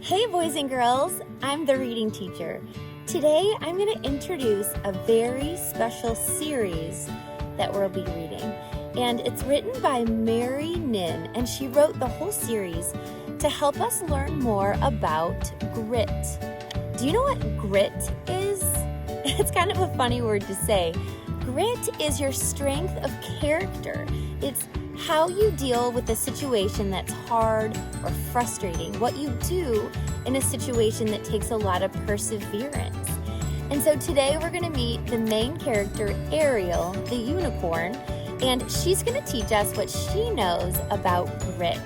Hey boys and girls, I'm the reading teacher. Today I'm going to introduce a very special series that we'll be reading. And it's written by Nhin, and she wrote the whole series to help us learn more about grit. Do you know what grit is? It's kind of a funny word to say. Grit is your strength of character. It's how you deal with a situation that's hard or frustrating, what you do in a situation that takes a lot of perseverance. And so today we're going to meet the main character, Arial, the unicorn, and she's going to teach us what she knows about grit.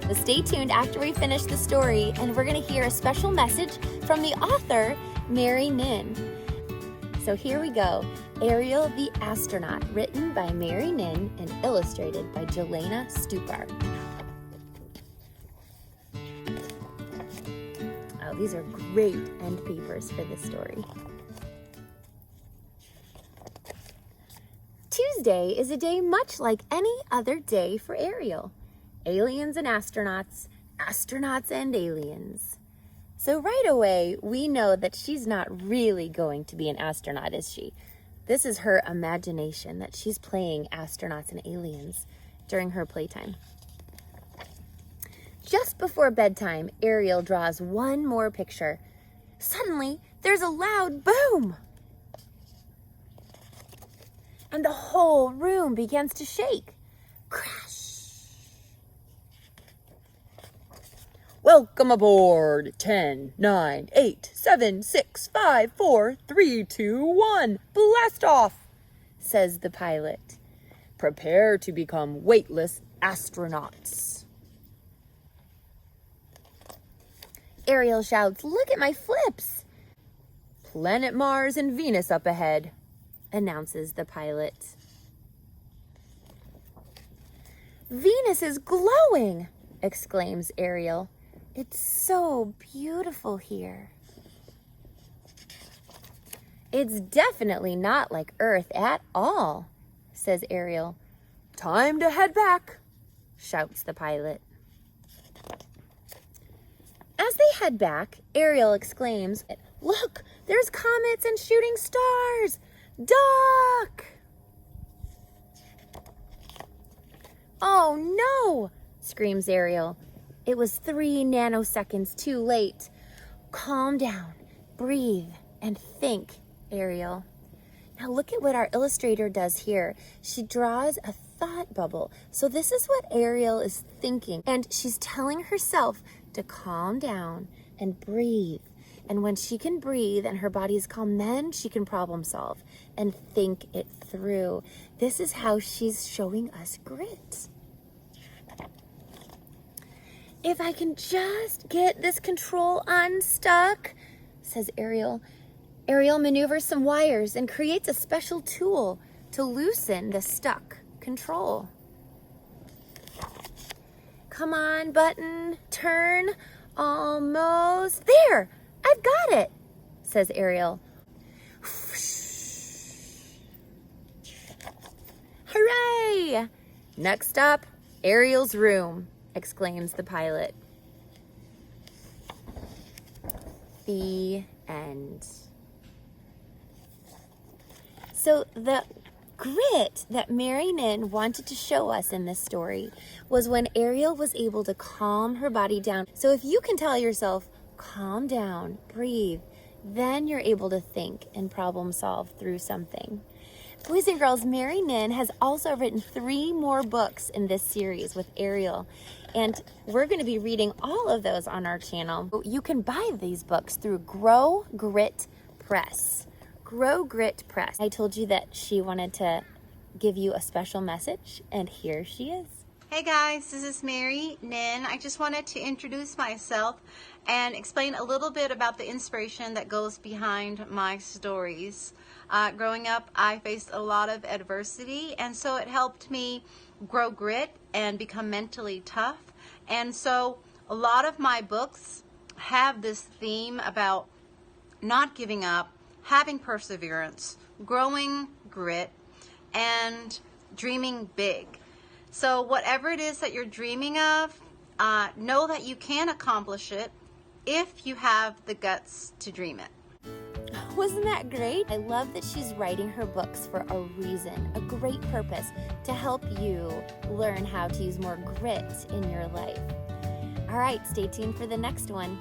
So stay tuned after we finish the story, and we're going to hear a special message from the author, Nhin. So here we go. Arial the Astronaut, written by Nhin and illustrated by Jelena Stupar. Oh, these are great end papers for this story. Tuesday is a day much like any other day for Arial. Aliens and astronauts, astronauts and aliens. So right away, we know that she's not really going to be an astronaut, is she? This is her imagination, that she's playing astronauts and aliens during her playtime. Just before bedtime, Arial draws one more picture. Suddenly, there's a loud boom! And the whole room begins to shake. Crash! Welcome aboard. 10, 9, 8, 7, 6, 5, 4, 3, 2, 1. Blast off, says the pilot. Prepare to become weightless astronauts. Arial shouts, "Look at my flips!" Planet Mars and Venus up ahead, announces the pilot. Venus is glowing, exclaims Arial. It's so beautiful here. It's definitely not like Earth at all, says Arial. Time to head back, shouts the pilot. As they head back, Arial exclaims, "Look, there's comets and shooting stars! Duck!" "Oh no!" screams Arial. It was 3 nanoseconds too late. Calm down, breathe, and think, Arial. Now look at what our illustrator does here. She draws a thought bubble. So this is what Arial is thinking. And she's telling herself to calm down and breathe. And when she can breathe and her body is calm, then she can problem solve and think it through. This is how she's showing us grit. If I can just get this control unstuck, says Arial. Arial maneuvers some wires and creates a special tool to loosen the stuck control. Come on, button, turn, almost. There, I've got it, says Arial. Hooray! Next up, Arial's room, exclaims the pilot. The end. So the grit that Nhin wanted to show us in this story was when Arial was able to calm her body down. So if you can tell yourself, calm down, breathe, then you're able to think and problem solve through something. Boys and girls, Nhin has also written 3 more books in this series with Arial, and we're going to be reading all of those on our channel. You can buy these books through Grow Grit Press. Grow Grit Press. I told you that she wanted to give you a special message, and here she is. Hey guys, this is Nhin. I just wanted to introduce myself and explain a little bit about the inspiration that goes behind my stories. Growing up, I faced a lot of adversity, and so it helped me grow grit and become mentally tough. And so a lot of my books have this theme about not giving up, having perseverance, growing grit, and dreaming big. So whatever it is that you're dreaming of, know that you can accomplish it if you have the guts to dream it. Wasn't that great? I love that she's writing her books for a reason, a great purpose, to help you learn how to use more grit in your life. All right, stay tuned for the next one.